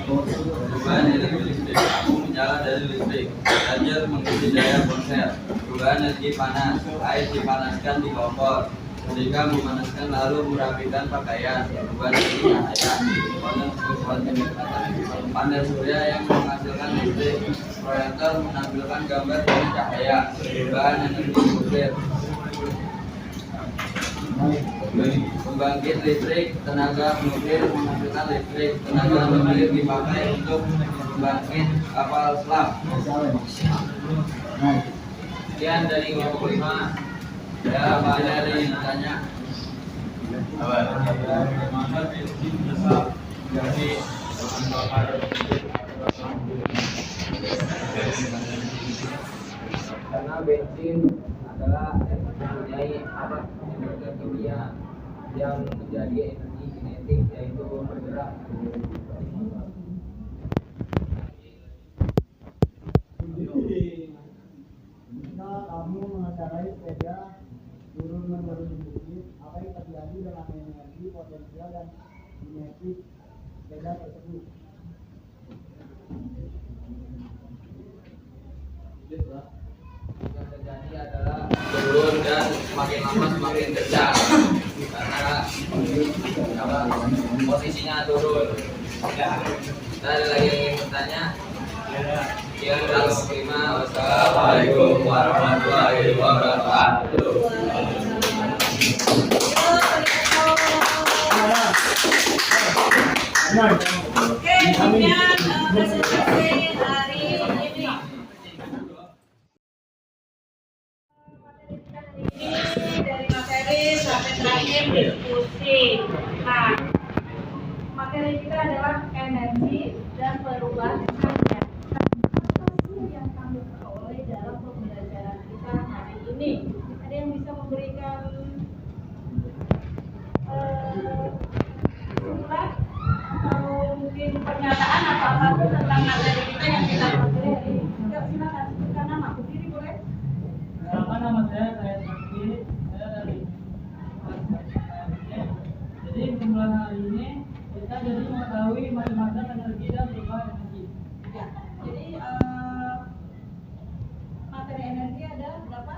Perubahan energi listrik, menyala dari listrik, charger mengisi daya ponsel. Perubahan energi panas, air dipanaskan di kompor sehingga memanaskan lalu merapikan pakaian. Perubahan energi cahaya, panel surya yang menghasilkan listrik, proyektor menampilkan gambar dari cahaya. Perubahan energi nuklir, pembangkit listrik tenaga nuklir menghasilkan listrik. Tenaga nuklir dipakai untuk membangkit kapal selam. Sekian dari kelompok 5. Ya, Pak ada yang tanya? Jadi bensin adalah mempunyai alat energi kimia yang menjadi energi kinetik, yaitu bergerak. Jika kamu mengendarai sepeda turun menurun di bukit, apa yang terjadi dengan energi potensial dan kinetik sepeda tersebut? Yang terjadi adalah turun dan semakin lama semakin kencang karena posisinya turun. Ya. Kita ada lagi yang ingin bertanya? Yang kalau terima, wassalamualaikum warahmatullahi wabarakatuh. Oke, kemudian presentasi hari ini. Ini dari materi sampai terakhir diskusi. Nah, materi kita adalah energi dan perubahannya. Apa sih yang kami peroleh dalam pembelajaran kita hari ini? Ada yang bisa memberikan kesimpulan atau mungkin pernyataan atau apapun tentang materi kita yang kita pelajari hari ini? Enggak, silakan sebutkan nama, berdiri boleh? Perkenalkan, nama saya Sakti. Saya dari jadi kesimpulan hari ini kita jadi mengetahui macam-macam energi dan perubahan energi. Ya, jadi materi energi ada berapa?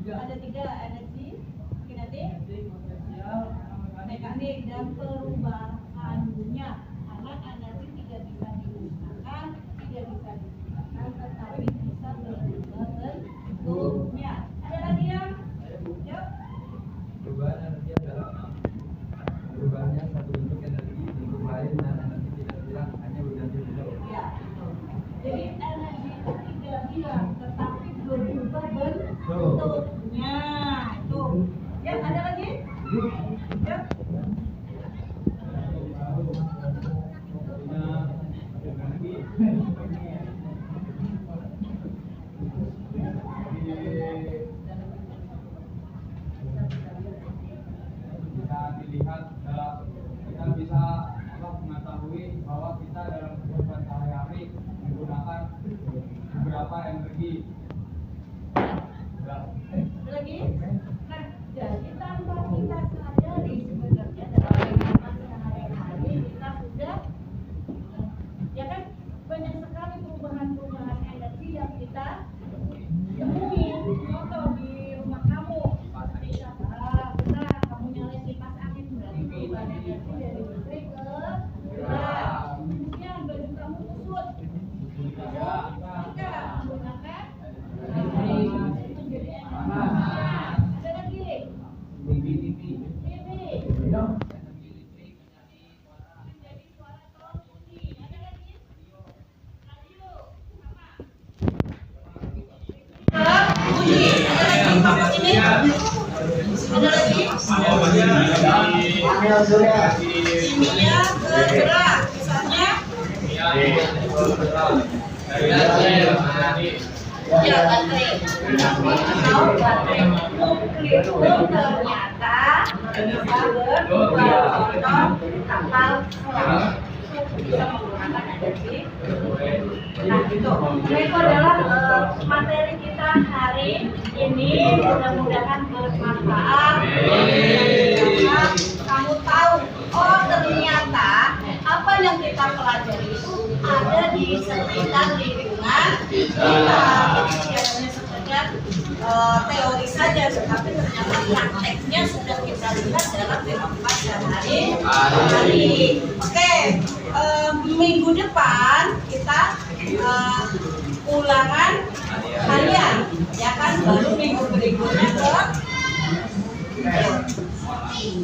Ada tiga energi, kinetik, Potensial, mekanik, dan perubahannya. Karena energi tidak bisa digunakan, tidak bisa digunakan, tetapi bisa berubah bentuknya. Ada lagi yang? Yuk. Perubahan energi adalah perubahannya satu bentuk energi bentuk lain dan energi tidak hilang, hanya berganti bentuk. Ya. Jadi energi itu tidak hilang, tetapi berubah bentuknya. Tuh. Ya, ada lagi? Ya. Bisa dilihat kita bisa mengetahui bahwa kita dalam kehidupan sehari-hari menggunakan beberapa energi. Ada lagi? Nah, jadi tanpa kita sadari sebenarnya dalam kehidupan sehari-hari kita sudah, ya kan, banyak sekali perubahan-perubahan energi yang kita temui. Contoh di rumah kamu, ketika benar kamu nyalain kipas angin, berarti perubahan energi dari listrik ke gas. Kemudian baju kamu kusut, ketika menggunakan menjadi energi. Ada lagi? TV. Menjadi suara tol bunyi. Ada lagi? Radio. Sama. Bunyi. Ada lagi? Ini? Ada lagi? Kimia bergerak. Misalnya? Ya, baterai. Atau baterai nuklir pun ternyata bisa berubah. Contoh kapal selam bisa menggunakan energi. Nah, itu adalah materi kita hari ini. Mudah-mudahan bermanfaat. Karena kamu tahu, oh ternyata apa yang kita pelajari itu ada di sekitar lingkungan kita. Ya, hanya sekedar teori saja, tetapi ternyata prakteknya sudah kita lihat dalam kehidupan sehari-hari. Oke, minggu depan kita ulangan harian, ya kan, baru minggu berikutnya ke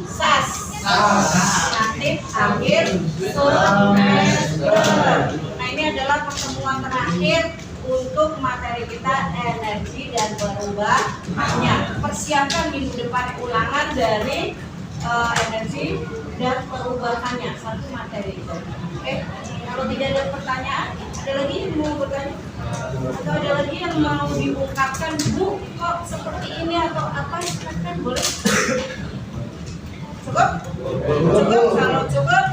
SAS. Nanti akhir semester. Nah, ini adalah pertemuan terakhir untuk materi kita energi dan perubahannya. Persiapkan minggu depan ulangan dari energi dan perubahannya, satu materi. Oke, kalau tidak ada pertanyaan. Ada lagi yang mau bertanya? Atau ada lagi yang mau diungkapkan, Bu, kok seperti ini atau apa? Silakan, boleh. Cukup? Cukup, kalau cukup,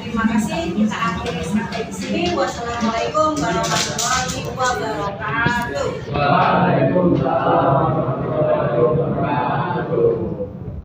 terima kasih. Kita akhiri sampai di sini. Wassalamualaikum warahmatullahi wabarakatuh. Waalaikumsalam.